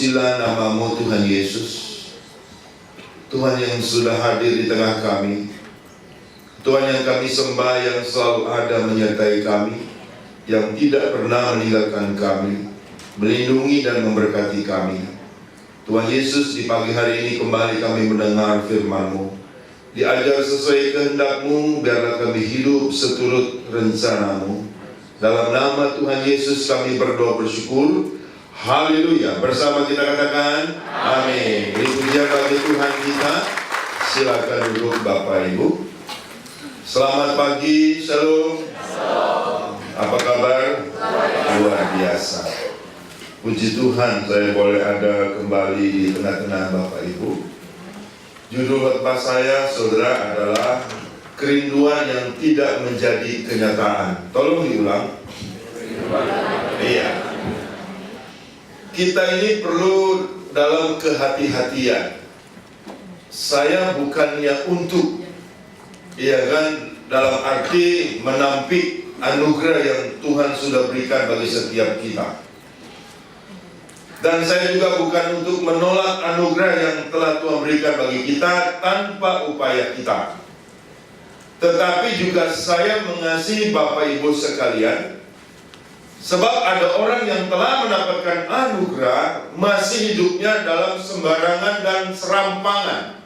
Terpujilah nama-Mu Tuhan Yesus, Tuhan yang sudah hadir di tengah kami, Tuhan yang kami sembah, yang selalu ada menyertai kami, yang tidak pernah meninggalkan kami, melindungi dan memberkati kami. Tuhan Yesus, di pagi hari ini kembali kami mendengar firman-Mu, diajar sesuai kehendak-Mu, biarlah kami hidup seturut rencana-Mu. Dalam nama Tuhan Yesus kami berdoa bersyukur. Haleluya. Bersama kita katakan amin. Beri pujian bagi Tuhan kita. Silakan duduk Bapak Ibu. Selamat pagi, shalom. Apa kabar? Luar biasa. Puji Tuhan, saya boleh ada kembali di tengah-tengah Bapak Ibu. Judul khotbah saya, saudara, adalah kerinduan yang tidak menjadi kenyataan. Tolong diulang. Iya. Kita ini perlu dalam kehati-hatian. Saya bukannya untuk, ya kan, dalam arti menampik anugerah yang Tuhan sudah berikan bagi setiap kita. Dan saya juga bukan untuk menolak anugerah yang telah Tuhan berikan bagi kita tanpa upaya kita. Tetapi juga saya mengasihi Bapak Ibu sekalian, sebab ada orang yang telah mendapatkan anugerah masih hidupnya dalam sembarangan dan serampangan.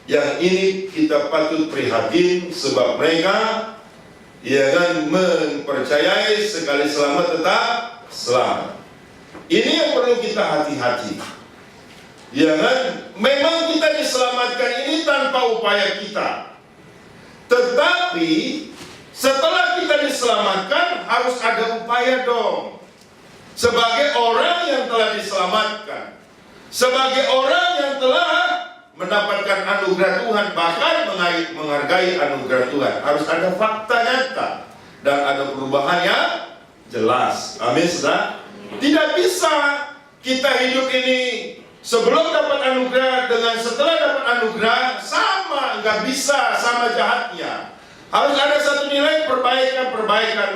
Yang ini kita patut prihatin, sebab mereka mempercayai sekali selamat tetap selamat. Ini yang perlu kita hati-hati. Memang kita diselamatkan ini tanpa upaya kita. Tetapi setelah kita diselamatkan harus ada upaya dong. Sebagai orang yang telah diselamatkan, sebagai orang yang telah mendapatkan anugerah Tuhan, bahkan menghargai anugerah Tuhan, harus ada fakta nyata dan ada perubahan yang jelas. Amin, saudara. Tidak bisa kita hidup ini sebelum dapat anugerah dengan setelah dapat anugerah sama, nggak bisa, sama jahatnya. Harus ada satu nilai perbaikan.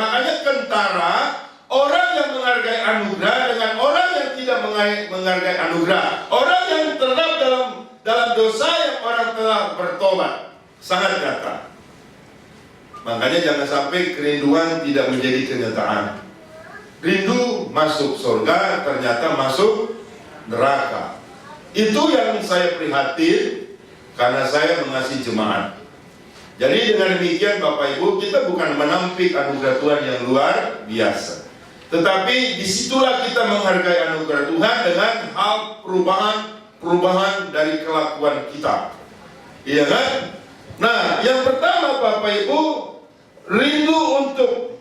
Makanya kentara orang yang menghargai anugerah dengan orang yang tidak menghargai anugerah. Orang yang terdapat dalam dosa yang orang telah bertobat. Sangat nyata. Makanya jangan sampai kerinduan tidak menjadi kenyataan. Rindu masuk surga, ternyata masuk neraka. Itu yang saya prihatin karena saya mengasihi jemaat. Jadi dengan demikian Bapak Ibu, kita bukan menampik anugerah Tuhan yang luar biasa, tetapi disitulah kita menghargai anugerah Tuhan dengan hal perubahan dari kelakuan kita. Iya kan? Nah, yang pertama Bapak Ibu, rindu untuk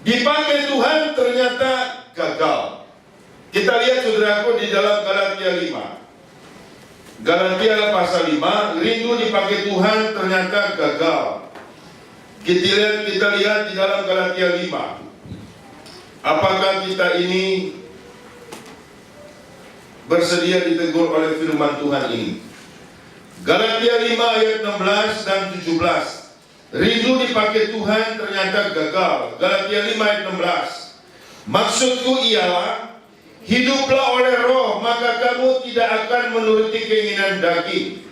dipakai Tuhan ternyata gagal. Kita lihat saudaraku di dalam Galatia 5. Galatia pasal 5, rindu dipakai Tuhan ternyata gagal. Kita lihat di dalam Galatia 5. Apakah kita ini bersedia ditegur oleh firman Tuhan ini? Galatia 5 ayat 16 dan 17. Rindu dipakai Tuhan ternyata gagal. Galatia 5 ayat 16. Maksudku ialah, hiduplah oleh roh, maka kamu tidak akan menuruti keinginan daging.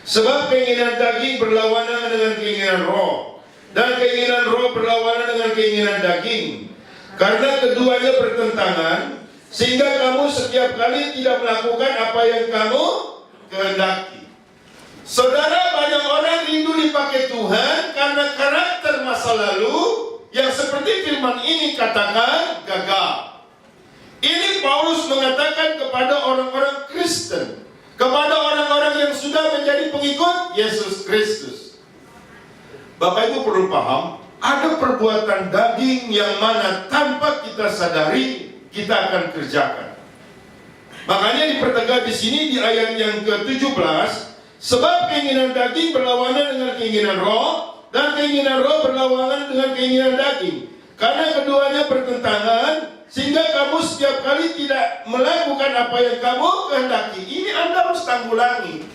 Sebab keinginan daging berlawanan dengan keinginan roh, dan keinginan roh berlawanan dengan keinginan daging. Karena keduanya bertentangan, sehingga kamu setiap kali tidak melakukan apa yang kamu kehendaki. Saudara, banyak orang rindu dipakai Tuhan karena karakter masa lalu yang seperti firman ini katakan gagal. Ini Paulus mengatakan kepada orang-orang Kristen, kepada orang-orang yang sudah menjadi pengikut Yesus Kristus. Bapak Ibu perlu paham, ada perbuatan daging yang mana tanpa kita sadari kita akan kerjakan. Makanya dipertegas di sini di ayat yang ke-17, sebab keinginan daging berlawanan dengan keinginan roh, dan keinginan roh berlawanan dengan keinginan daging. Karena keduanya bertentangan, sehingga kamu setiap kali tidak melakukan apa yang kamu kehendaki. Ini Anda harus tanggulangi.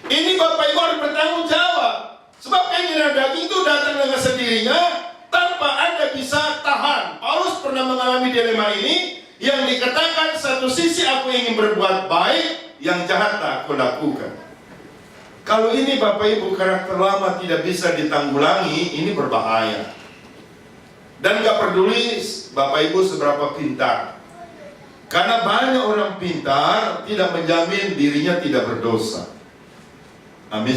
Ini Bapak Ibu harus bertanggung jawab. Sebab keinginan daging itu datang dengan sendirinya tanpa Anda bisa tahan. Paulus pernah mengalami dilema ini Yang dikatakan satu sisi aku ingin berbuat baik, yang jahat tak aku lakukan. Kalau ini Bapak Ibu karakter lama tidak bisa ditanggulangi, ini berbahaya. Dan gak peduli Bapak Ibu seberapa pintar. Karena banyak orang pintar tidak menjamin dirinya tidak berdosa. Amin.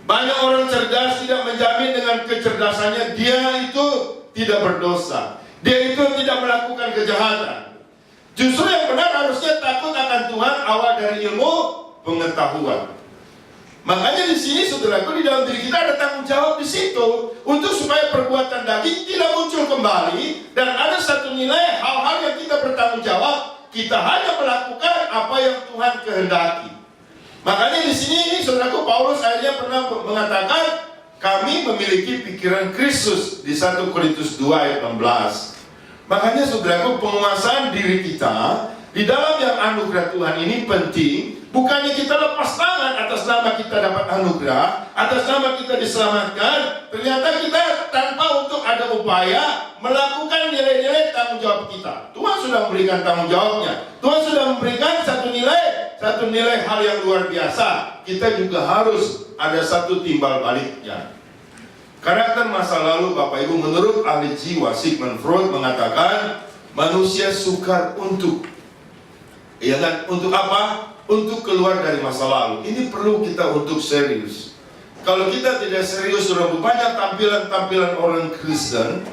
Banyak orang cerdas tidak menjamin dengan kecerdasannya dia itu tidak berdosa. Dia itu tidak melakukan kejahatan. Justru yang benar harusnya takut akan Tuhan awal dari ilmu pengetahuan. Makanya di sini saudaraku, di dalam diri kita ada tanggung jawab di situ untuk supaya perbuatan daging tidak muncul kembali dan ada satu nilai hal-hal yang kita bertanggung jawab. Kita hanya melakukan apa yang Tuhan kehendaki. Makanya di sini saudaraku, Paulus akhirnya pernah mengatakan kami memiliki pikiran Kristus di 1 Korintus 2 ayat 16. Makanya saudaraku, penguasaan diri kita di dalam yang anugerah Tuhan ini penting. Bukannya kita lepas tangan atas nama kita dapat anugerah, atas nama kita diselamatkan. Ternyata kita tanpa untuk ada upaya melakukan nilai-nilai tanggung jawab kita. Tuhan sudah memberikan tanggung jawabnya. Tuhan sudah memberikan satu nilai hal yang luar biasa. Kita juga harus ada satu timbal baliknya. Karakter masa lalu Bapak Ibu, menurut ahli jiwa Sigmund Freud mengatakan manusia sukar untuk, ya kan? Untuk apa? Untuk keluar dari masa lalu. Ini perlu kita untuk serius. Kalau kita tidak serius, sudah banyak tampilan-tampilan orang Kristen,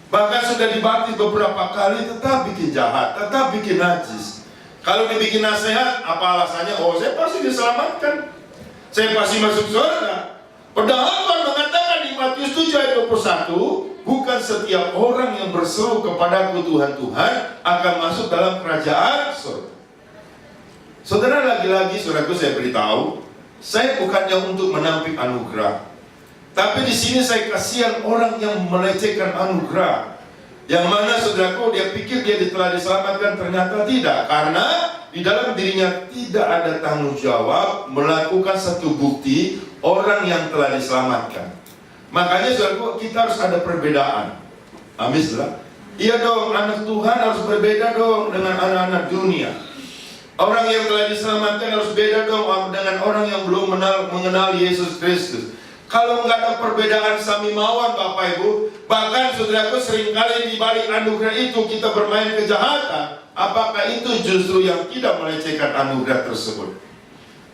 bahkan sudah dibaptis beberapa kali, tetap bikin jahat, tetap bikin najis. Kalau dibikin nasihat, apa alasannya? Oh, saya pasti diselamatkan, saya pasti masuk surga. Padahal Tuhan mengatakan di Matius 7 ayat 21, bukan setiap orang yang berseru kepadaku Tuhan, Tuhan akan masuk dalam kerajaan surga. Saudara, lagi-lagi saudaraku saya beritahu, saya bukannya untuk menampik anugerah, tapi di sini saya kasihan orang yang melecehkan anugerah. Yang mana saudaraku, dia pikir dia telah diselamatkan, ternyata tidak, karena di dalam dirinya tidak ada tanggung jawab melakukan satu bukti orang yang telah diselamatkan. Makanya saudaraku, kita harus ada perbedaan. Amin. Iya dong, anak Tuhan harus berbeda dong dengan anak-anak dunia. Orang yang telah diselamatkan harus beda dong dengan orang yang belum mengenal Yesus Kristus. Kalau nggak ada perbedaan samimawan Bapak Ibu, bahkan saudaraku seringkali di balik anugerah itu kita bermain kejahatan. Apakah itu justru yang tidak melecehkan anugerah tersebut?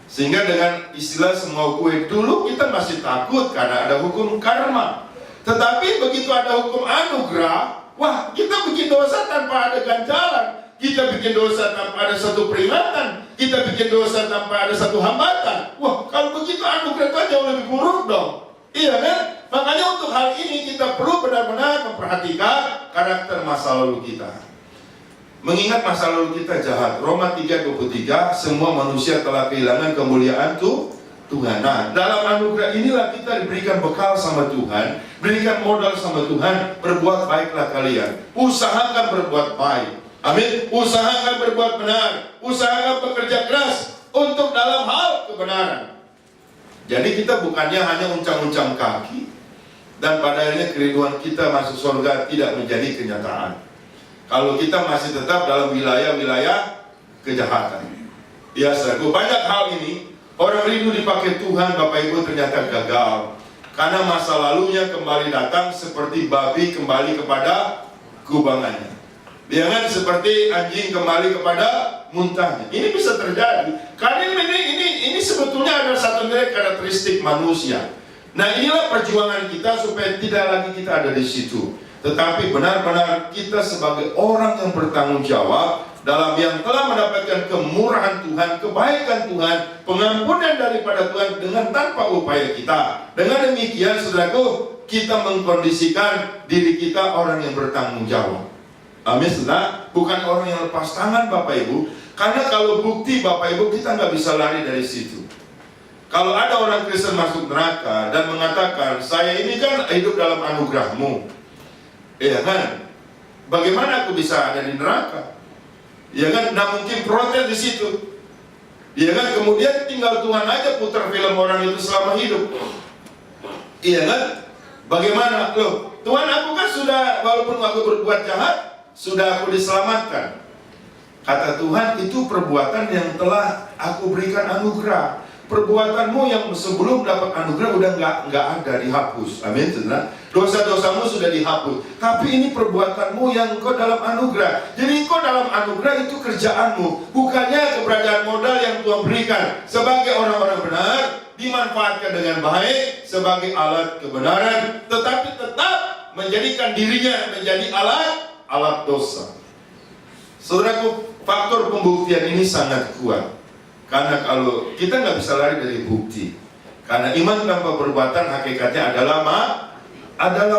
Sehingga dengan istilah semua kue, dulu kita masih takut karena ada hukum karma. Tetapi begitu ada hukum anugerah, wah, kita bikin dosa tanpa ada ganjalan. Kita bikin dosa tanpa ada satu peringatan. Kita bikin dosa tanpa ada satu hambatan. Wah, kalau begitu anugerah itu jauh lebih buruk dong. Iya kan? Makanya untuk hal ini kita perlu benar-benar memperhatikan karakter masa lalu kita. Mengingat masa lalu kita jahat. Roma 3:23, semua manusia telah kehilangan kemuliaan Tuhan. Nah, dalam anugerah inilah kita diberikan bekal sama Tuhan, berikan modal sama Tuhan. Berbuat baiklah kalian. Usahakan berbuat baik. Amin. Usahakan berbuat benar, usahakan bekerja keras untuk dalam hal kebenaran. Jadi kita bukannya hanya uncang-uncang kaki dan pada akhirnya kerinduan kita masuk surga tidak menjadi kenyataan. Kalau kita masih tetap dalam wilayah-wilayah kejahatan. Ya, saudaraku, banyak hal ini orang rindu dipakai Tuhan, Bapak Ibu, ternyata gagal karena masa lalunya kembali datang seperti babi kembali kepada kubangannya. Jangan seperti anjing kembali kepada muntahnya. Ini bisa terjadi. Karena ini sebetulnya adalah satu nilai karakteristik manusia. Nah, inilah perjuangan kita supaya tidak lagi kita ada di situ. Tetapi benar-benar kita sebagai orang yang bertanggung jawab dalam yang telah mendapatkan kemurahan Tuhan, kebaikan Tuhan, pengampunan daripada Tuhan dengan tanpa upaya kita. Dengan demikian, saudaraku, kita mengkondisikan diri kita orang yang bertanggung jawab. Amin, saudara. Bukan orang yang lepas tangan Bapak Ibu. Karena kalau bukti Bapak Ibu, kita nggak bisa lari dari situ. Kalau ada orang Kristen masuk neraka dan mengatakan, saya ini kan hidup dalam anugerah-Mu, ya kan? Bagaimana aku bisa ada di neraka? Ya kan? Nah, mungkin protes di situ. Ya kan? Kemudian tinggal Tuhan aja putar film orang itu selama hidup. Iya kan? Bagaimana? Loh, Tuhan, aku kan sudah, walaupun aku berbuat jahat, sudah aku diselamatkan. Kata Tuhan, itu perbuatan yang telah aku berikan anugerah. Perbuatanmu yang sebelum dapat anugerah udah nggak ada, dihapus. Amin, saudara. Dosa-dosamu sudah dihapus. Tapi ini perbuatanmu yang engkau dalam anugerah. Jadi engkau dalam anugerah itu kerjaanmu, bukannya keberadaan modal yang Tuhan berikan. Sebagai orang-orang benar, dimanfaatkan dengan baik sebagai alat kebenaran, tetapi tetap menjadikan dirinya menjadi alat dosa. Saudaraku, faktor pembuktian ini sangat kuat. Karena kalau kita nggak bisa lari dari bukti. Karena iman tanpa perbuatan hakikatnya adalah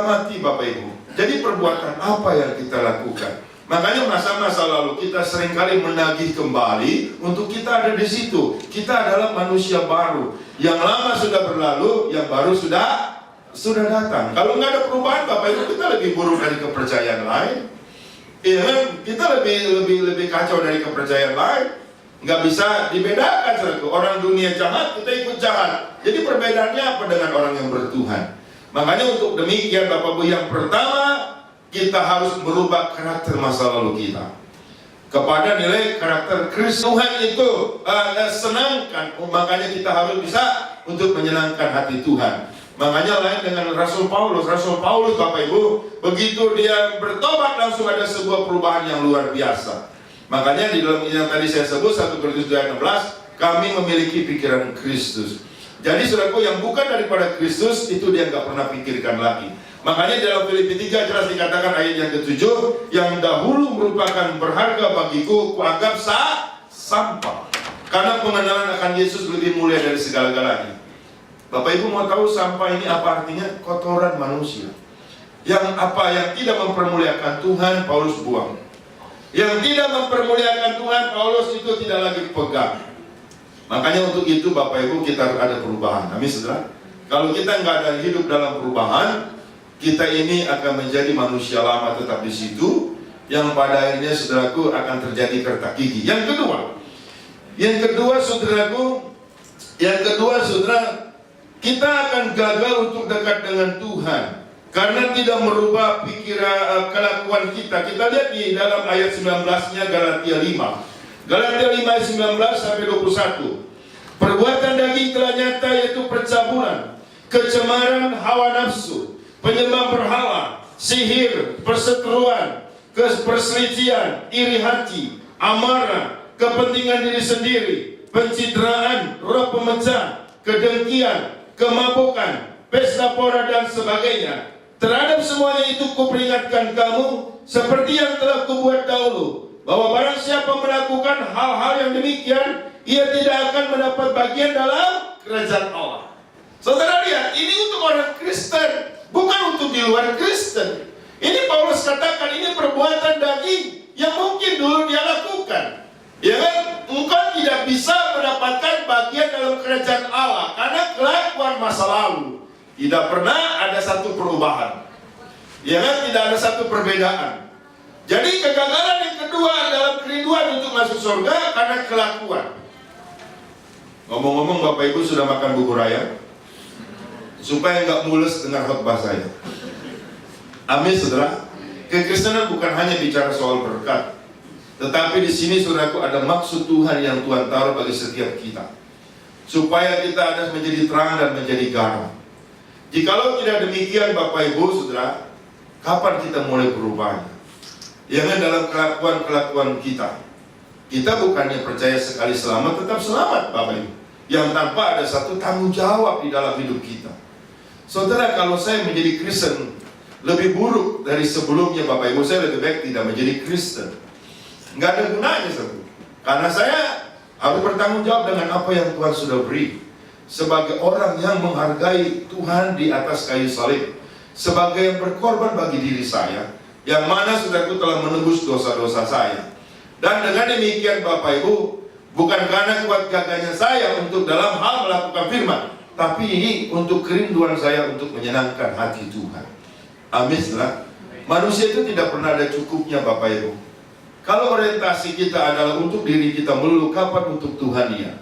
mati, Bapak Ibu. Jadi perbuatan apa yang kita lakukan? Makanya masa-masa lalu kita seringkali menagih kembali untuk kita ada di situ. Kita adalah manusia baru. Yang lama sudah berlalu, yang baru sudah datang. Kalau nggak ada perubahan, Bapak Ibu, kita lebih buruk dari kepercayaan lain. Iya, kita lebih kacau dari kepercayaan lain. Nggak bisa dibedakan, saudaraku. Orang dunia jahat, kita ikut jahat. Jadi perbedaannya apa dengan orang yang bertuhan? Makanya untuk demikian, Bapak Ibu, yang pertama kita harus merubah karakter masa lalu kita kepada nilai karakter Kristus. Tuhan itu senangkan. Makanya kita harus bisa untuk menyenangkan hati Tuhan. Makanya lain dengan Rasul Paulus. Rasul Paulus, Bapak Ibu, begitu dia bertobat langsung ada sebuah perubahan yang luar biasa. Makanya di dalam yang tadi saya sebut 1 Korintus 2 ayat 16, kami memiliki pikiran Kristus. Jadi saudaraku, yang bukan daripada Kristus itu dia nggak pernah pikirkan lagi. Makanya dalam Filipi 3 jelas dikatakan ayat yang ke-7, yang dahulu merupakan berharga bagiku kuanggap sampah. Karena pengenalan akan Yesus lebih mulia dari segala-galanya. Bapak Ibu mau tahu sampah ini apa artinya? Kotoran manusia. Yang tidak mempermuliakan Tuhan, Paulus buang. Yang tidak mempermuliakan Tuhan, Paulus itu tidak lagi pegang. Makanya untuk itu Bapak Ibu kita harus ada perubahan. Amin, saudara. Kalau kita nggak ada hidup dalam perubahan, kita ini akan menjadi manusia lama tetap di situ, yang pada akhirnya saudaraku akan terjadi kertak gigi. Yang kedua saudaraku, saudara, kita akan gagal untuk dekat dengan Tuhan karena tidak merubah pikiran kelakuan kita. Kita lihat di dalam ayat 19-nya Galatia 5. Galatia 5 ayat 19 sampai 21. Perbuatan daging telah nyata, yaitu percabulan, kecemaran hawa nafsu, penyembah berhala, sihir, perseteruan, perselisihan, iri hati, amarah, kepentingan diri sendiri, pencitraan, roh pemecah, kedengkian, kemabukan, pesta pora dan sebagainya. Terhadap semuanya itu kuperingatkan kamu, seperti yang telah kubuat dahulu, bahwa barang siapa melakukan hal-hal yang demikian, ia tidak akan mendapat bagian dalam kerajaan Allah. Saudara lihat, ini untuk orang Kristen, bukan untuk di luar Kristen. Ini Paulus katakan ini perbuatan daging yang mungkin dulu dia lakukan. Ya kan? Engkau tidak bisa mendapatkan bagian dalam kerajaan Allah karena kelakuan masa lalu. Tidak pernah ada satu perubahan. Ya kan? Tidak ada satu perbedaan. Jadi kegagalan yang kedua dalam kerinduan untuk masuk surga karena kelakuan. Ngomong-ngomong, Bapak Ibu sudah makan bubur ayam? Supaya nggak mules dengar khotbah saya. Amin, saudara. Kekristenan bukan hanya bicara soal berkat, tetapi di sini saudaraku ada maksud Tuhan yang Tuhan taruh bagi setiap kita, supaya kita ada menjadi terang dan menjadi garam. Jikalau tidak demikian, Bapak Ibu saudara, kapan kita mulai berubah? Yang dalam kelakuan kita. Kita bukannya percaya sekali selamat, tetap selamat, Bapak Ibu, yang tanpa ada satu tanggung jawab di dalam hidup kita. Saudara, kalau saya menjadi Kristen lebih buruk dari sebelumnya, Bapak Ibu, saya lebih baik tidak menjadi Kristen. Nggak ada gunanya, saudara. Karena saya harus bertanggung jawab dengan apa yang Tuhan sudah beri. Sebagai orang yang menghargai Tuhan di atas kayu salib, sebagai yang berkorban bagi diri saya, yang mana saudaraku telah menebus dosa-dosa saya. Dan dengan demikian, Bapak Ibu, bukan karena kuat gagahnya saya untuk dalam hal melakukan firman, tapi untuk kerinduan saya untuk menyenangkan hati Tuhan. Amin, saudara. Manusia itu tidak pernah ada cukupnya, Bapak Ibu. Kalau orientasi kita adalah untuk diri kita melulu, kapan untuk Tuhan ya?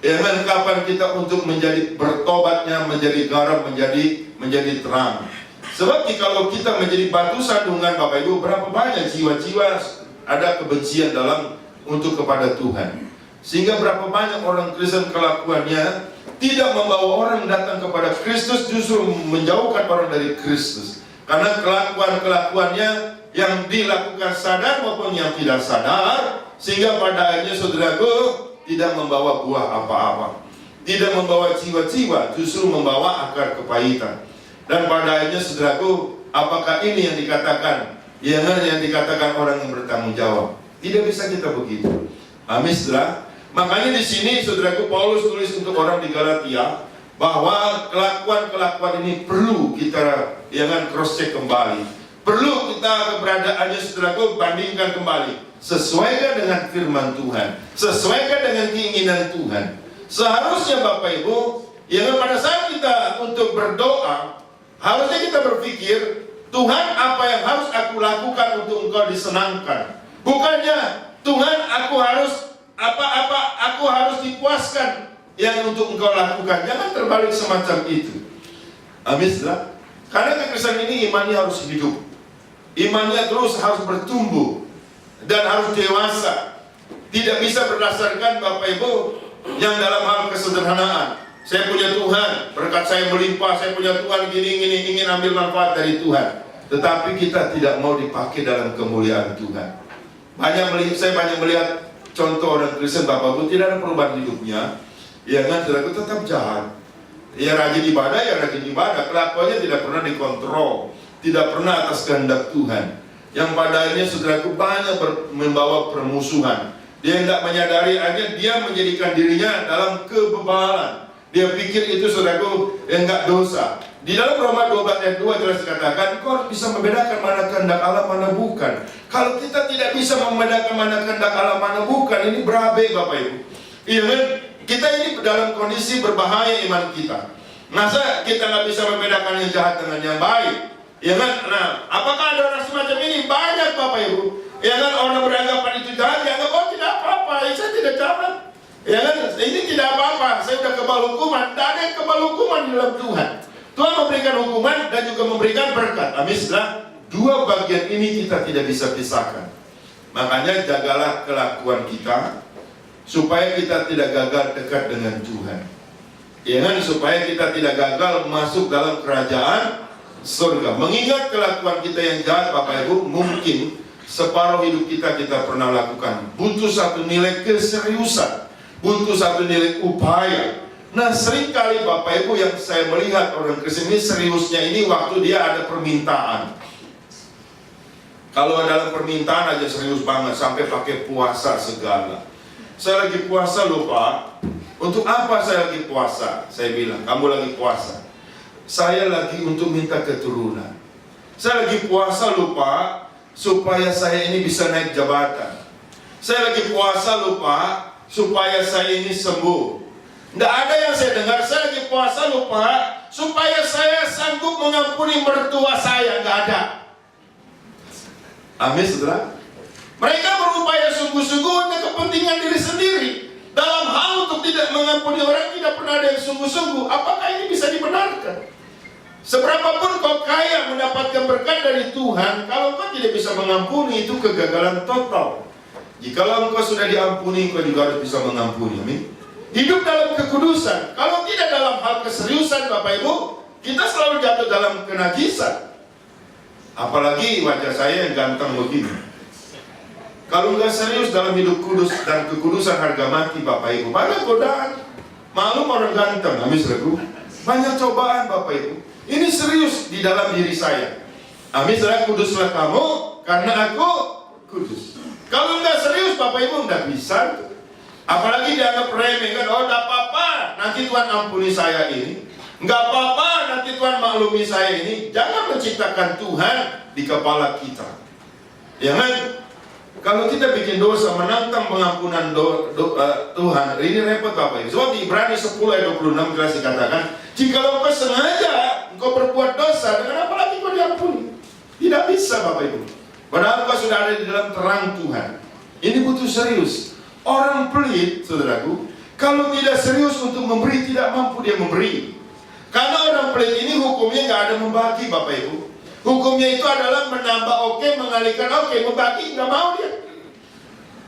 Dan kapan kita untuk menjadi bertobatnya, menjadi garam, menjadi terang. Sebab kalau kita menjadi batu sandungan Bapak Ibu, berapa banyak jiwa-jiwa ada kebencian dalam untuk kepada Tuhan. Sehingga berapa banyak orang Kristen kelakuannya tidak membawa orang datang kepada Kristus, justru menjauhkan orang dari Kristus. Karena kelakuan-kelakuannya yang dilakukan sadar maupun yang tidak sadar, sehingga pada akhirnya saudaraku tidak membawa buah apa-apa, tidak membawa jiwa-jiwa, justru membawa akar kepahitan. Dan pada akhirnya saudaraku, apakah ini yang dikatakan yang dikatakan orang yang bertanggung jawab? Tidak bisa kita begitu. Amin, saudara. Makanya di sini saudaraku Paulus tulis untuk orang di Galatia bahwa kelakuan-kelakuan ini perlu kita cross check kembali. Perlu kita keberadaannya saudaraku bandingkan kembali. Sesuaikan dengan firman Tuhan, sesuaikan dengan keinginan Tuhan. Seharusnya Bapak Ibu, pada saat kita untuk berdoa, harusnya kita berpikir, Tuhan, apa yang harus aku lakukan untuk Engkau disenangkan? Bukannya, Tuhan, aku harus dipuaskan yang untuk Engkau lakukan. Jangan terbalik semacam itu. Amin, saudara. Karena kekristenan ini imannya harus hidup, imannya terus harus bertumbuh dan harus dewasa. Tidak bisa berdasarkan Bapak Ibu yang dalam hal kesederhanaan. Saya punya Tuhan, berkat saya melimpah, saya punya Tuhan gini-gini, ingin ambil manfaat dari Tuhan. Tetapi kita tidak mau dipakai dalam kemuliaan Tuhan. Saya banyak melihat contoh orang Kristen Bapak Ibu tidak ada perubahan hidupnya, saudaraku tetap jahat. Rajin ibadah, kelakuannya tidak pernah dikontrol, tidak pernah atas kehendak Tuhan. Yang pada akhirnya saudaraku banyak membawa permusuhan. Dia tidak menyadari aja, dia menjadikan dirinya dalam kebebalan. Dia pikir itu saudaraku enggak dosa. Di dalam Roma 12 ayat 2 jelas dikatakan, kau harus bisa membedakan mana kehendak Allah, mana bukan. Kalau kita tidak bisa membedakan mana kehendak Allah, mana bukan, ini berabe Bapak Ibu. Kita ini dalam kondisi berbahaya iman kita. Masa kita nggak bisa membedakan yang jahat dengan yang baik? Nah, apakah ada orang semacam ini? Banyak Bapak Ibu. Orang beranggapan itu jahat, dianggap, oh tidak apa-apa, saya tidak jahat. Ini tidak apa-apa, saya sudah kebal hukuman. Tidak ada yang kebal hukuman di dalam Tuhan. Tuhan memberikan hukuman dan juga memberikan berkat. Amin. Dua bagian ini kita tidak bisa pisahkan. Makanya jagalah kelakuan kita supaya kita tidak gagal dekat dengan Tuhan. Supaya kita tidak gagal masuk dalam kerajaan surga. Mengingat kelakuan kita yang jahat Bapak Ibu, mungkin separuh hidup kita pernah lakukan. Butuh satu nilai keseriusan, butuh satu nilai upaya. Nah, seringkali Bapak Ibu yang saya melihat orang Kristen ini seriusnya ini waktu dia ada permintaan. Kalau dalam permintaan aja serius banget, sampai pakai puasa segala. Saya lagi puasa lupa. Untuk apa saya lagi puasa? Saya bilang, kamu lagi puasa. Saya lagi untuk minta keturunan. Saya lagi puasa lupa supaya saya ini bisa naik jabatan. Saya lagi puasa lupa supaya saya ini sembuh. Tidak ada yang saya dengar, saya lagi puasa lupa supaya saya sanggup mengampuni mertua saya. Tidak ada. Amin, saudara. Mereka berupaya sungguh-sungguh untuk kepentingan diri sendiri. Dalam hal untuk tidak mengampuni orang, tidak pernah ada yang sungguh-sungguh. Apakah ini bisa dibenarkan? Seberapapun kau kaya mendapatkan berkat dari Tuhan, kalau kau tidak bisa mengampuni, itu kegagalan total. Jikalau engkau sudah diampuni, engkau juga harus bisa mengampuni. Amin. Hidup dalam kekudusan. Kalau tidak dalam hal keseriusan Bapak Ibu, kita selalu jatuh dalam kenajisan. Apalagi wajah saya yang ganteng begini. Kalau nggak serius dalam hidup kudus dan kekudusan harga mati Bapak Ibu, banyak godaan. Maklum orang ganteng, amin saudaraku. Banyak cobaan Bapak Ibu. Ini serius di dalam diri saya. Amin saudara, kuduslah kamu karena aku kudus. Kalau nggak serius Bapak Ibu nggak bisa. Apalagi dianggap remeh kan, oh nggak apa-apa, nanti Tuhan ampuni saya ini. Nggak apa-apa, nanti Tuhan maklumi saya ini. Jangan menciptakan Tuhan di kepala kita. Jangan. Kalau kita bikin dosa, menantang pengampunan Tuhan, ini repot Bapak Ibu. Sebab di Ibrani 10 ayat 26 jelas dikatakan, jikalau engkau sengaja engkau berbuat dosa, dengan apa lagi engkau diampuni? Tidak bisa Bapak Ibu. Padahal engkau sudah ada di dalam terang Tuhan. Ini butuh serius. Orang pelit, saudaraku, kalau tidak serius untuk memberi, tidak mampu dia memberi. Karena orang pelit ini hukumnya nggak ada membagi, Bapak Ibu. Hukumnya itu adalah menambah oke, mengalihkan oke, membagi nggak mau dia.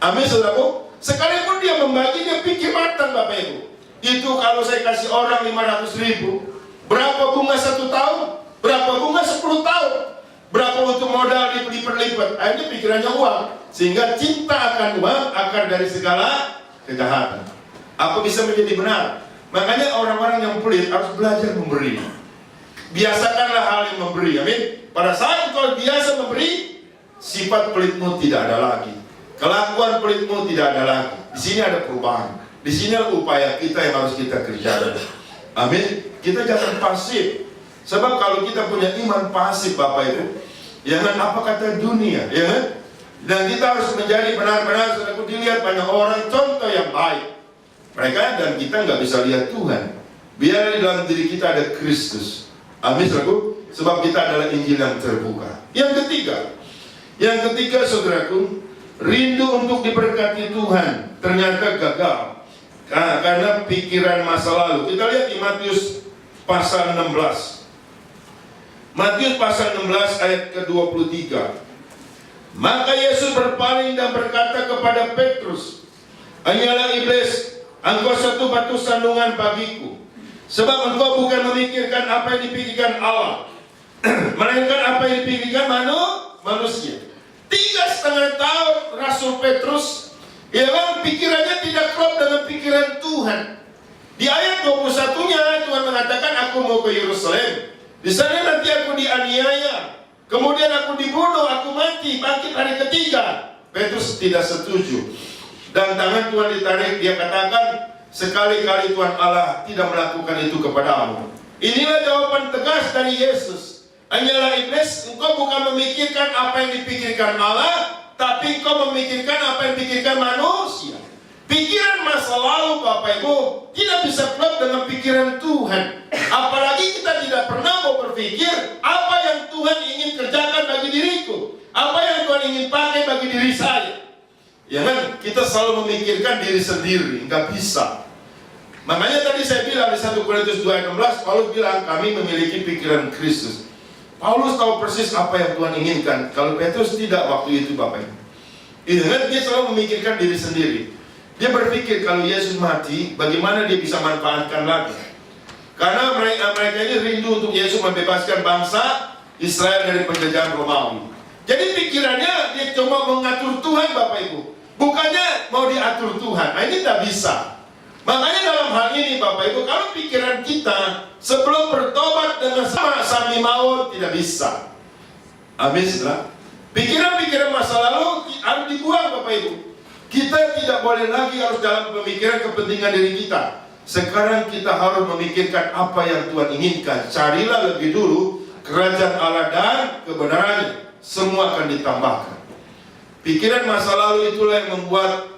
Amin, saudaraku. Sekalipun dia membagi, dia pikir matang, Bapak Ibu. Itu kalau saya kasih orang 500.000, berapa bunga 1 tahun? Berapa bunga 10 tahun? Berapa untuk modal dilipat-lipat? Akhirnya pikirannya uang. Sehingga cinta akan uang akar dari segala kejahatan. Apa bisa menjadi benar? Makanya orang-orang yang pelit harus belajar memberi. Biasakanlah hal yang memberi, amin. Pada saat kau biasa memberi, sifat pelitmu tidak ada lagi, kelakuan pelitmu tidak ada lagi. Di sini ada perubahan. Di sini ada upaya kita yang harus kita kerjakan. Amin. Kita jangan pasif. Sebab kalau kita punya iman pasif, Bapak Ibu, jangan apa kata dunia, ya kan? Dan kita harus menjadi benar-benar, saudaraku, dilihat banyak orang contoh yang baik. Mereka dan kita nggak bisa lihat Tuhan. Biar di dalam diri kita ada Kristus. Amin, saudaraku. Sebab kita adalah Injil yang terbuka. Yang ketiga, saudaraku, rindu untuk diberkati Tuhan ternyata gagal karena pikiran masa lalu. Kita lihat di Matius pasal 16. Matius pasal 16 ayat ke-23. Maka Yesus berpaling dan berkata kepada Petrus, "Hanyalah iblis, engkau satu batu sandungan bagiku, sebab engkau bukan memikirkan apa yang dipikirkan Allah, melainkan apa yang dipikirkan manusia." 3,5 tahun Rasul Petrus, ya kan, pikirannya tidak klop dengan pikiran Tuhan. Di ayat 21-nya Tuhan mengatakan, "Aku mau ke Yerusalem. Di sana nanti aku dianiaya, kemudian aku dibunuh, aku mati, bangkit hari ketiga." Petrus tidak setuju. Dan tangan Tuhan ditarik, dia katakan, "Sekali-kali Tuhan Allah tidak melakukan itu kepadamu." Inilah jawaban tegas dari Yesus. "Hanyalah iblis, engkau bukan memikirkan apa yang dipikirkan Allah, tapi engkau memikirkan apa yang dipikirkan manusia." Pikiran masa lalu, Bapak Ibu, tidak bisa klop dengan pikiran Tuhan. Apalagi kita tidak pernah mau berpikir apa yang Tuhan ingin kerjakan bagi diriku, apa yang Tuhan ingin pakai bagi diri saya. Ya kan, kita selalu memikirkan diri sendiri, nggak bisa. Makanya tadi saya bilang di 1 Korintus 2:16, Paulus bilang kami memiliki pikiran Kristus. Paulus tahu persis apa yang Tuhan inginkan. Kalau Petrus tidak waktu itu, Bapak Ibu. Ingat, dia selalu memikirkan diri sendiri. Dia berpikir kalau Yesus mati, bagaimana dia bisa manfaatkan lagi. Karena mereka ini rindu untuk Yesus membebaskan bangsa Israel dari penjajahan Romawi. Jadi pikirannya dia coba mengatur Tuhan, Bapak Ibu. Bukannya mau diatur Tuhan. Nah, ini tidak bisa. Makanya dalam hal ini, Bapak Ibu, kalau pikiran kita sebelum bertobat dengan sami maut, tidak bisa. Amin, saudara. Pikiran-pikiran masa lalu harus dibuang, Bapak Ibu. Kita tidak boleh lagi harus dalam pemikiran kepentingan diri kita. Sekarang kita harus memikirkan apa yang Tuhan inginkan. Carilah lebih dulu kerajaan Allah dan kebenarannya. Semua akan ditambahkan. Pikiran masa lalu itulah yang membuat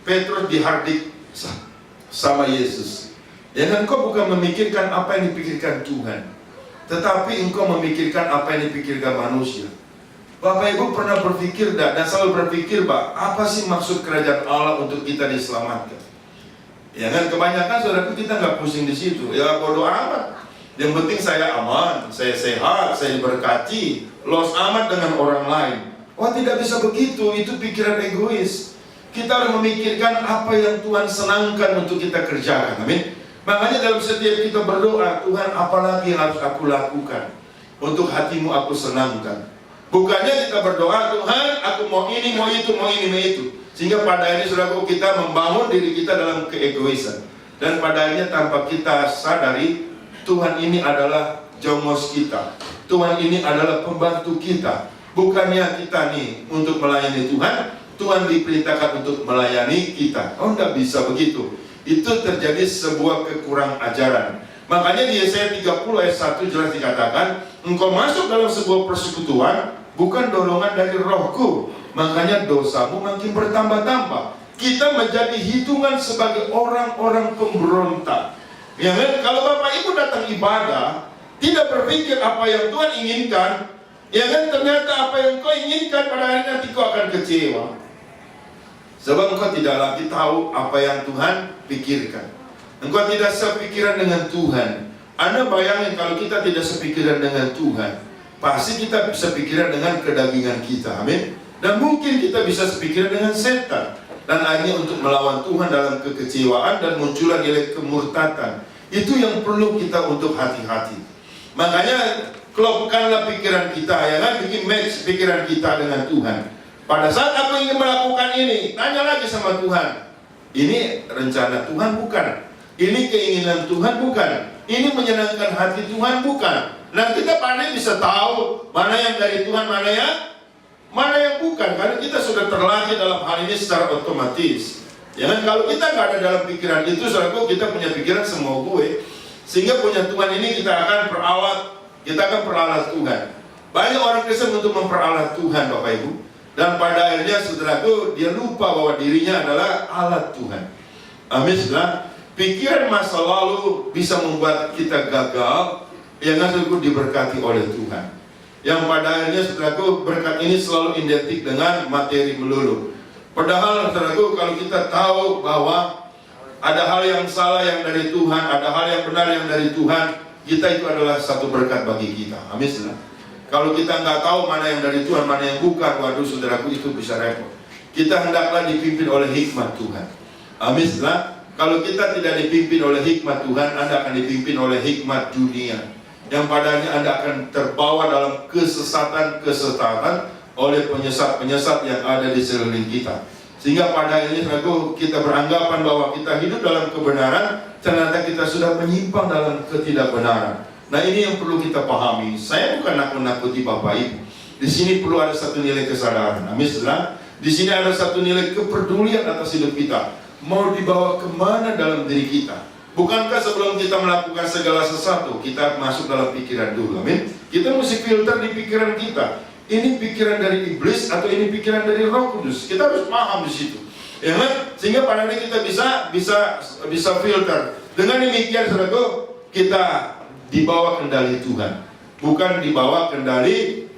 Petrus dihardik sama Yesus. Ya kan, engkau bukan memikirkan apa yang dipikirkan Tuhan, tetapi engkau memikirkan apa yang dipikirkan manusia. Bapak Ibu pernah berpikir dan selalu berpikir, Pak, apa sih maksud kerajaan Allah untuk kita diselamatkan? Ya kan, kebanyakan saudaraku kita nggak pusing di situ. Ya bodoh amat. Yang penting saya aman, saya sehat, saya diberkati, los amat dengan orang lain. Oh, tidak bisa begitu, itu pikiran egois. Kita harus memikirkan apa yang Tuhan senangkan untuk kita kerjakan. Amin. Makanya dalam setiap kita berdoa, Tuhan apalagi yang harus aku lakukan untuk hatimu aku senangkan. Bukannya kita berdoa, Tuhan aku mau ini, mau itu, mau ini, mau itu. Sehingga pada akhirnya saudaraku kita membangun diri kita dalam keegoisan. Dan pada akhirnya tanpa kita sadari, Tuhan ini adalah jongos kita. Tuhan ini adalah pembantu kita. Bukannya kita nih untuk melayani Tuhan, Tuhan diperintahkan untuk melayani kita. Oh, tidak bisa begitu. Itu terjadi sebuah kekurang ajaran. Makanya di Yesaya 30 ayat 1 jelas dikatakan, engkau masuk dalam sebuah persekutuan, bukan dorongan dari rohku, makanya dosamu makin bertambah-tambah. Kita menjadi hitungan sebagai orang-orang pemberontak. Ya kan? Kalau Bapak Ibu datang ibadah, tidak berpikir apa yang Tuhan inginkan, ya kan, ternyata apa yang kau inginkan pada hari nanti kau akan kecewa. Sebab engkau tidak lagi tahu apa yang Tuhan pikirkan. Engkau tidak sepikiran dengan Tuhan. Anda bayangin kalau kita tidak sepikiran dengan Tuhan, pasti kita bisa pikiran dengan kedagingan kita, amin. Dan mungkin kita bisa sepikiran dengan setan, dan akhirnya untuk melawan Tuhan dalam kekecewaan dan munculnya nilai kemurtatan. Itu yang perlu kita untuk hati-hati. Makanya klopkanlah pikiran kita, ya kan, bikin match pikiran kita dengan Tuhan. Pada saat aku ingin melakukan ini, tanya lagi sama Tuhan, ini rencana Tuhan bukan? Ini keinginan Tuhan bukan? Ini menyenangkan hati Tuhan bukan? Nah, kita pandai bisa tahu mana yang dari Tuhan, mana yang bukan. Karena kita sudah terlatih dalam hal ini secara otomatis. Ya kan, kalau kita nggak ada dalam pikiran itu, saudaraku, kita punya pikiran semua gue. Sehingga punya Tuhan ini kita akan peralat Tuhan. Banyak orang Kristen untuk memperalat Tuhan, Bapak Ibu. Dan pada akhirnya, saudaraku, dia lupa bahwa dirinya adalah alat Tuhan. Amin, saudara. Pikiran masa lalu bisa membuat kita gagal, yang saudaraku diberkati oleh Tuhan. Yang pada akhirnya, saudaraku, berkat ini selalu identik dengan materi melulu. Padahal, saudaraku, kalau kita tahu bahwa ada hal yang salah yang dari Tuhan, ada hal yang benar yang dari Tuhan, kita itu adalah satu berkat bagi kita. Amin, saudara. Kalau kita nggak tahu mana yang dari Tuhan, mana yang bukan, waduh, saudaraku, itu bisa repot. Kita hendaklah dipimpin oleh hikmat Tuhan. Amin, saudara. Kalau kita tidak dipimpin oleh hikmat Tuhan, Anda akan dipimpin oleh hikmat dunia, yang padanya Anda akan terbawa dalam kesesatan oleh penyesat-penyesat yang ada di sekeliling kita. Sehingga pada akhirnya kita beranggapan bahwa kita hidup dalam kebenaran, ternyata kita sudah menyimpang dalam ketidakbenaran. Nah, ini yang perlu kita pahami. Saya bukan nakut-nakuti Bapak Ibu. Di sini perlu ada satu nilai kesadaran. Amin, saudara. Di sini ada satu nilai kepedulian atas hidup kita. Mau dibawa kemana dalam diri kita? Bukankah sebelum kita melakukan segala sesuatu, kita masuk dalam pikiran dulu, amin? Kita mesti filter di pikiran kita. Ini pikiran dari iblis atau ini pikiran dari Roh Kudus? Kita harus paham di situ, ya kan? Sehingga pada hari kita bisa filter. Dengan demikian, saudaraku, kita dibawa kendali Tuhan, bukan dibawa kendali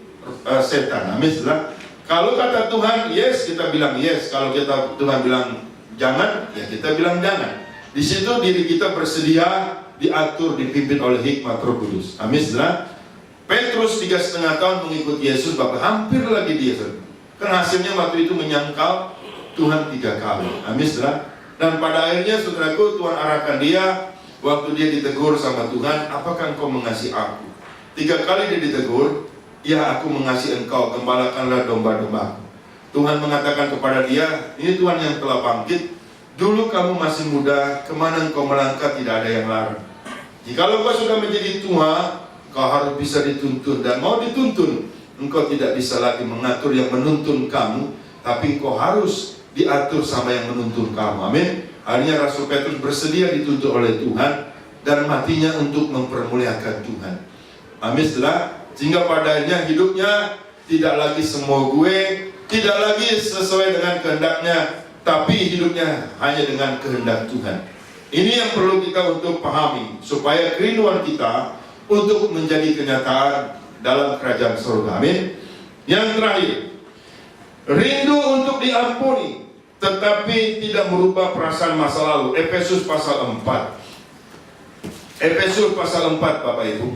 setan, amin, saudara. Kalau kata Tuhan yes, kita bilang yes. Kalau Tuhan bilang jangan, ya kita bilang jangan. Di situ diri kita bersedia diatur, dipimpin oleh hikmat Roh Kudus. Amin, saudara. Petrus 3,5 tahun mengikuti Yesus, bahkan hampir lagi dia. Kan hasilnya waktu itu menyangkal Tuhan 3 kali. Amin, saudara. Dan pada akhirnya, saudaraku, Tuhan arahkan dia. Waktu dia ditegur sama Tuhan, apakah engkau mengasihi aku? 3 kali dia ditegur, ya aku mengasihi engkau, gembalakanlah domba-dombaku. Tuhan mengatakan kepada dia, ini Tuhan yang telah bangkit. Dulu kamu masih muda, kemana engkau melangkah tidak ada yang larang. Jikalau engkau sudah menjadi tua, engkau harus bisa dituntun. Dan mau dituntun, engkau tidak bisa lagi mengatur yang menuntun kamu, tapi engkau harus diatur sama yang menuntun kamu. Amin. Akhirnya Rasul Petrus bersedia dituntun oleh Tuhan, dan matinya untuk mempermuliakan Tuhan. Amin, saudara. Sehingga pada akhirnya hidupnya tidak lagi semua gue, tidak lagi sesuai dengan kehendaknya, tapi hidupnya hanya dengan kehendak Tuhan. Ini yang perlu kita untuk pahami, supaya kerinduan kita untuk menjadi kenyataan dalam kerajaan surga. Amin. Yang terakhir, rindu untuk diampuni, tetapi tidak merubah perasaan masa lalu. Efesus pasal 4. Efesus pasal 4, Bapak Ibu.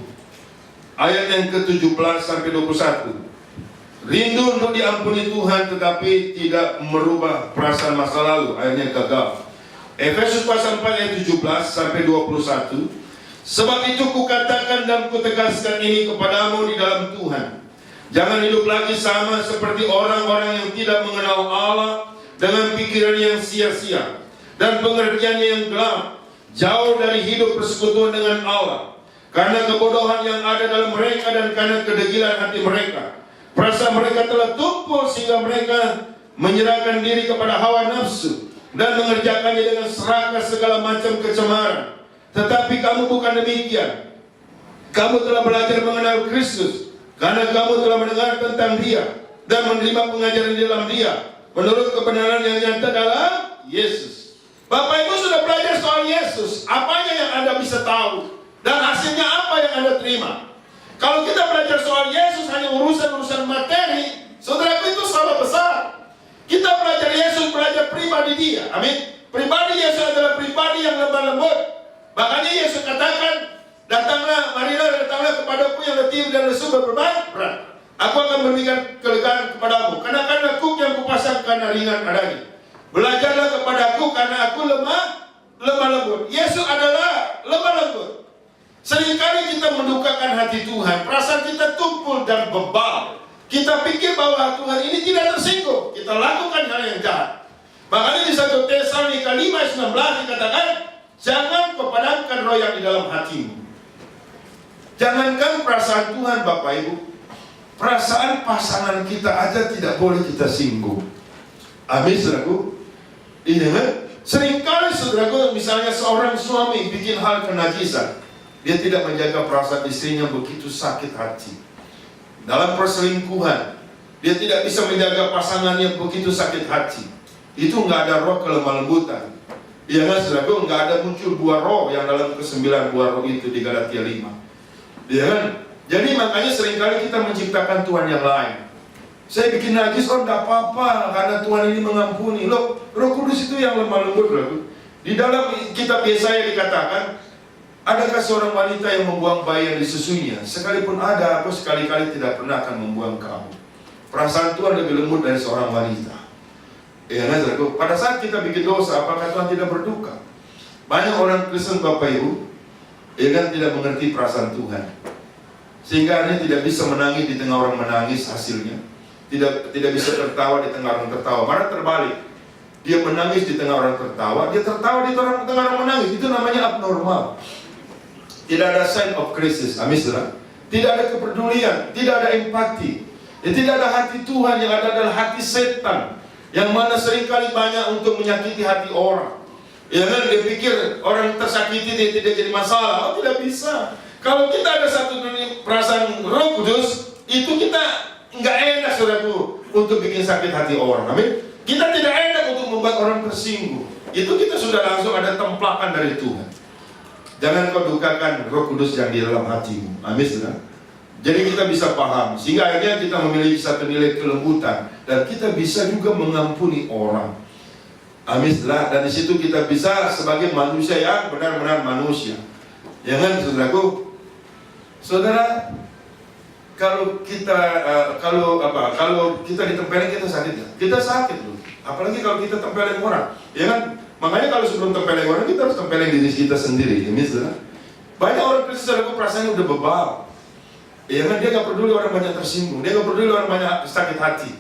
Ayat yang ke-17 sampai 21. Rindu untuk diampuni Tuhan, tetapi tidak merubah perasaan masa lalu, akhirnya gagal. Efesus pasal 4 ayat 17 sampai 21. Sebab itu kukatakan dan kutegaskan ini kepadamu di dalam Tuhan, jangan hidup lagi sama seperti orang-orang yang tidak mengenal Allah, dengan pikiran yang sia-sia dan pengertiannya yang gelap, jauh dari hidup persekutuan dengan Allah, karena kebodohan yang ada dalam mereka dan karena kedegilan hati mereka. Perasaan mereka telah tumpul sehingga mereka menyerahkan diri kepada hawa nafsu dan mengerjakannya dengan serakah segala macam kecemaran. Tetapi kamu bukan demikian. Kamu telah belajar mengenal Kristus, karena kamu telah mendengar tentang Dia dan menerima pengajaran di dalam Dia, menurut kebenaran yang nyata dalam Yesus. Bapak Ibu sudah belajar soal Yesus. Apanya yang Anda bisa tahu? Dan hasilnya apa yang Anda terima? Kalau kita belajar soal Yesus hanya urusan-urusan materi, saudaraku, itu salah besar. Kita belajar Yesus, belajar pribadi Dia. Amin. Pribadi Yesus adalah pribadi yang lemah lembut. Makanya Yesus katakan, Marilah datanglah kepadaku yang letih dan lesu berbeban berat. Aku akan memberikan kelegaan kepadamu. Kenakanlah kuk yang kupasang karena ringan adanya. Belajarlah kepadaku karena aku lemah lembut. Yesus adalah lemah lembut. Seringkali kita mendukakan hati Tuhan, perasaan kita tumpul dan bebal. Kita pikir bahwa Tuhan ini tidak tersinggung. Kita lakukan hal yang jahat. Makanya di 1 Tesalonika 5:19 dikatakan, jangan kau padamkan roh yang di dalam hatimu. Jangankan perasaan Tuhan Bapak Ibu, perasaan pasangan kita aja tidak boleh kita singgung. Amin, saudaraku. Iya kan? Seringkali saudaraku, misalnya seorang suami bikin hal kenajisan, dia tidak menjaga perasaan istrinya, begitu sakit hati. Dalam perselingkuhan, dia tidak bisa menjaga pasangannya, begitu sakit hati. Itu nggak ada roh kelemah lembutan. Iya kan saudaraku, nggak ada muncul buah roh yang dalam ke-9 buah roh itu di Galatia 5. Iya kan? Jadi makanya seringkali kita menciptakan Tuhan yang lain. Saya bikin najis, oh enggak apa-apa karena Tuhan ini mengampuni. Loh, Roh Kudus itu yang lemah lembut, loh. Di dalam kitab Yesaya dikatakan, adakah seorang wanita yang membuang bayi yang disusuinya? Sekalipun ada, aku sekali-kali tidak pernah akan membuang kamu. Perasaan Tuhan lebih lembut dari seorang wanita. Ya, saudaraku, pada saat kita bikin dosa, apakah Tuhan tidak berduka? Banyak orang Kristen Bapak Ibu, ya kan, tidak mengerti perasaan Tuhan, sehingga dia tidak bisa menangis di tengah orang menangis hasilnya, tidak bisa tertawa di tengah orang tertawa. Malah terbalik, dia menangis di tengah orang tertawa, dia tertawa di tengah orang menangis. Itu namanya abnormal. Tidak ada sign of crisis. Amin, saudara. Tidak ada kepedulian, tidak ada empati, tidak ada hati Tuhan. Yang ada adalah hati setan, yang mana seringkali banyak untuk menyakiti hati orang. Ya kan, dia pikir orang tersakiti dia tidak jadi masalah. Oh, tidak bisa. Kalau kita ada satu perasaan Roh Kudus, itu kita nggak enak, saudaraku, untuk bikin sakit hati orang. Amin. Kita tidak enak untuk membuat orang tersinggung. Itu kita sudah langsung ada templakan dari Tuhan. Jangan kau dukakan Roh Kudus yang di dalam hatimu. Amin, saudara. Jadi kita bisa paham, sehingga akhirnya kita memiliki satu nilai kelembutan, dan kita bisa juga mengampuni orang. Amin, saudara. Dan di situ kita bisa sebagai manusia yang benar-benar manusia. Jangan, saudaraku. Saudara, kalau kita kalau kita ditempelin, kita sakit ya? Kita sakit loh. Apalagi kalau kita tempelin orang, ya kan? Makanya kalau sebelum tempelin orang, kita harus tempelin diri kita sendiri, ya saudara. Banyak orang Kristen, saudaraku, perasaannya udah bebal. Ya kan, dia nggak peduli orang banyak tersinggung, dia nggak peduli orang banyak sakit hati.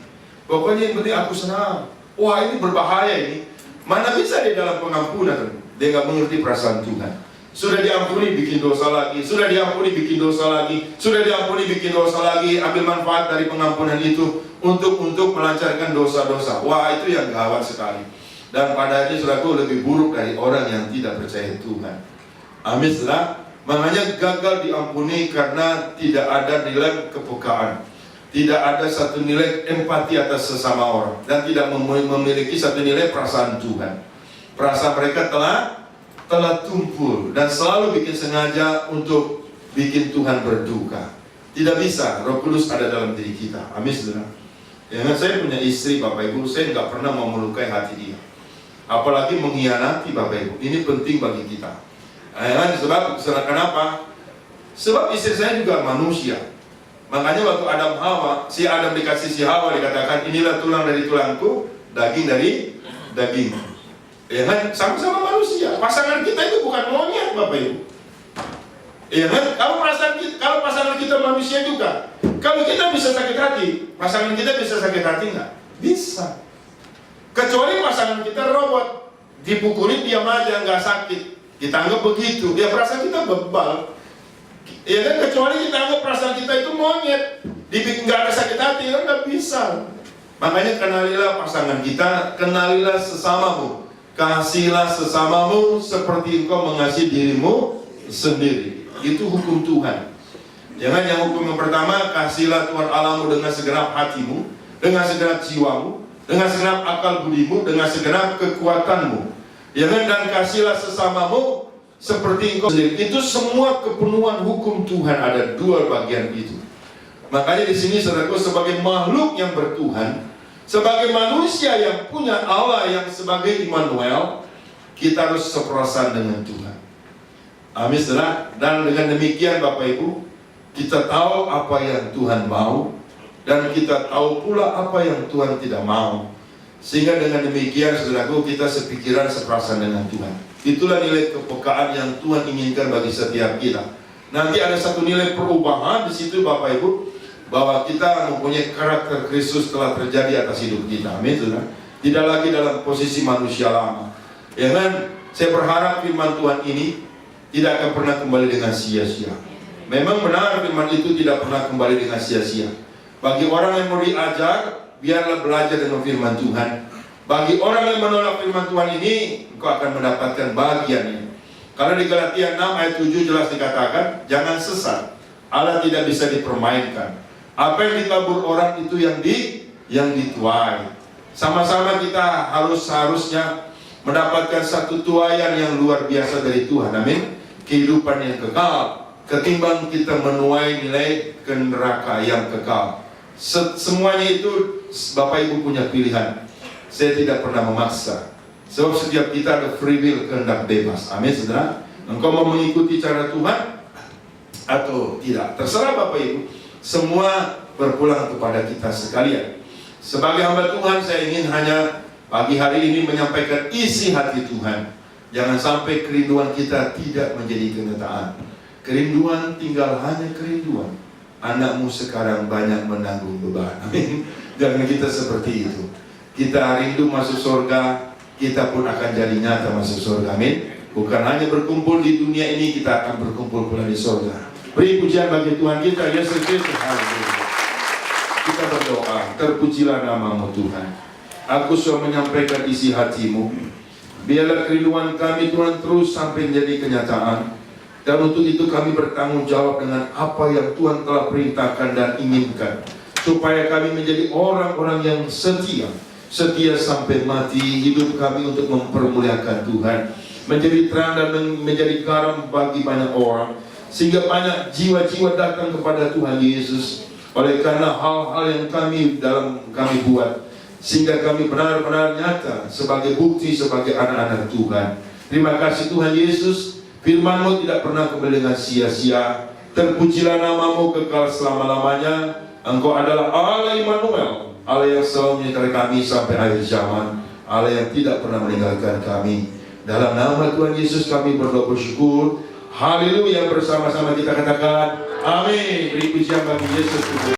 Pokoknya yang penting aku senang. Wah, ini berbahaya ini. Mana bisa di dalam pengampunan? Dia nggak mengerti perasaan Tuhan. Sudah diampuni, bikin dosa lagi. Sudah diampuni, bikin dosa lagi. Sudah diampuni, bikin dosa lagi. Ambil manfaat dari pengampunan itu untuk melancarkan dosa-dosa. Wah, itu yang gawat sekali. Dan padanya, saudaraku, lebih buruk dari orang yang tidak percaya Tuhan. Amin, saudara. Makanya gagal diampuni karena tidak ada nilai kepekaan, tidak ada satu nilai empati atas sesama orang, dan tidak memiliki satu nilai perasaan Tuhan. Perasaan mereka telah tumpul dan selalu bikin sengaja untuk bikin Tuhan berduka. Tidak bisa. Roh Kudus ada dalam diri kita. Amin, saudara. Ya, saya punya istri, Bapak Ibu, saya nggak pernah mau melukai hati dia, apalagi mengkhianati, Bapak Ibu. Ini penting bagi kita. Sebab kenapa? Sebab istri saya juga manusia. Makanya waktu Adam Hawa, si Adam dikasih si Hawa, dikatakan inilah tulang dari tulangku, daging dari daging. Ya kan, sama-sama manusia. Pasangan kita itu bukan monyet, Bapak Ibu. Ya kan, kalau pasangan kita manusia juga. Kalau kita bisa sakit hati, pasangan kita bisa sakit hati nggak? Bisa. Kecuali pasangan kita robot, dipukulin diam aja nggak sakit. Kita anggap begitu, ya perasaan kita bebal. Ya kan, kecuali kita anggap perasaan kita itu monyet, dibikin nggak ada sakit hati, kan nggak bisa. Makanya kenalilah pasangan kita, kenalilah sesamamu, kasihilah sesamamu seperti engkau mengasihi dirimu sendiri. Itu hukum Tuhan. Jangan yang hukum yang pertama, kasihilah Tuhan Allahmu dengan segenap hatimu, dengan segenap jiwamu, dengan segenap akal budimu, dengan segenap kekuatanmu. Jangan, dan kasihlah sesamamu seperti engkau sendiri. Itu semua kepenuhan hukum Tuhan, ada dua bagian itu. Makanya di sini, saudaraku, sebagai makhluk yang bertuhan, sebagai manusia yang punya Allah yang sebagai Immanuel, kita harus seperasaan dengan Tuhan. Amin, saudara. Dan dengan demikian Bapak Ibu, kita tahu apa yang Tuhan mau, dan kita tahu pula apa yang Tuhan tidak mau. Sehingga dengan demikian, saudaraku, kita sepikiran, seperasaan dengan Tuhan. Itulah nilai kepekaan yang Tuhan inginkan bagi setiap kita. Nanti ada satu nilai perubahan di situ Bapak Ibu, bahwa kita mempunyai karakter Kristus telah terjadi atas hidup kita. Amin, saudara. Tidak lagi dalam posisi manusia lama. Ya kan? Saya berharap firman Tuhan ini tidak akan pernah kembali dengan sia-sia. Memang benar firman itu tidak pernah kembali dengan sia-sia. Bagi orang yang mau diajar, biarlah belajar dengan firman Tuhan. Bagi orang yang menolak firman Tuhan ini, engkau akan mendapatkan bagiannya. Karena di Galatia 6 ayat 7 jelas dikatakan, jangan sesat. Allah tidak bisa dipermainkan. Apa yang ditabur orang itu yang dituai. Sama-sama kita harusnya mendapatkan satu tuaian yang luar biasa dari Tuhan. Amin. Kehidupan yang kekal, ketimbang kita menuai nilai ke neraka yang kekal. Semuanya itu Bapak Ibu punya pilihan. Saya tidak pernah memaksa. Sebab setiap kita ada free will, kehendak bebas. Amin, saudara. Engkau mau mengikuti cara Tuhan atau tidak, terserah Bapak Ibu. Semua berpulang kepada kita sekalian. Sebagai hamba Tuhan, saya ingin hanya pagi hari ini menyampaikan isi hati Tuhan. Jangan sampai kerinduan kita tidak menjadi kenyataan. Kerinduan tinggal hanya kerinduan. Anakmu sekarang banyak menanggung beban. Amin. Jangan kita seperti itu. Kita rindu masuk surga, kita pun akan jadi nyata masuk surga. Amin. Bukan hanya berkumpul di dunia ini, kita akan berkumpul pula di surga. Beri pujian bagi Tuhan kita, Yesus Kristus. Haleluya. Kita berdoa, terpujilah namamu Tuhan. Aku sudah menyampaikan isi hatimu. Biarlah kerinduan kami Tuhan terus sampai menjadi kenyataan. Dan untuk itu kami bertanggung jawab dengan apa yang Tuhan telah perintahkan dan inginkan. Supaya kami menjadi orang-orang yang setia. Setia sampai mati. Hidup kami untuk mempermuliakan Tuhan. Menjadi terang dan menjadi garam bagi banyak orang. Sehingga banyak jiwa-jiwa datang kepada Tuhan Yesus. Oleh karena hal-hal yang kami buat. Sehingga kami benar-benar nyata sebagai bukti, sebagai anak-anak Tuhan. Terima kasih Tuhan Yesus. Firman-Mu tidak pernah kembali dengan sia-sia. Terpujilah namamu kekal selama-lamanya. Engkau adalah Allah Immanuel, Allah yang selalu menyertai kami sampai akhir zaman, Allah yang tidak pernah meninggalkan kami. Dalam nama Tuhan Yesus kami berdoa bersyukur. Haleluya, bersama-sama kita katakan amin. Beri pujian bagi Yesus.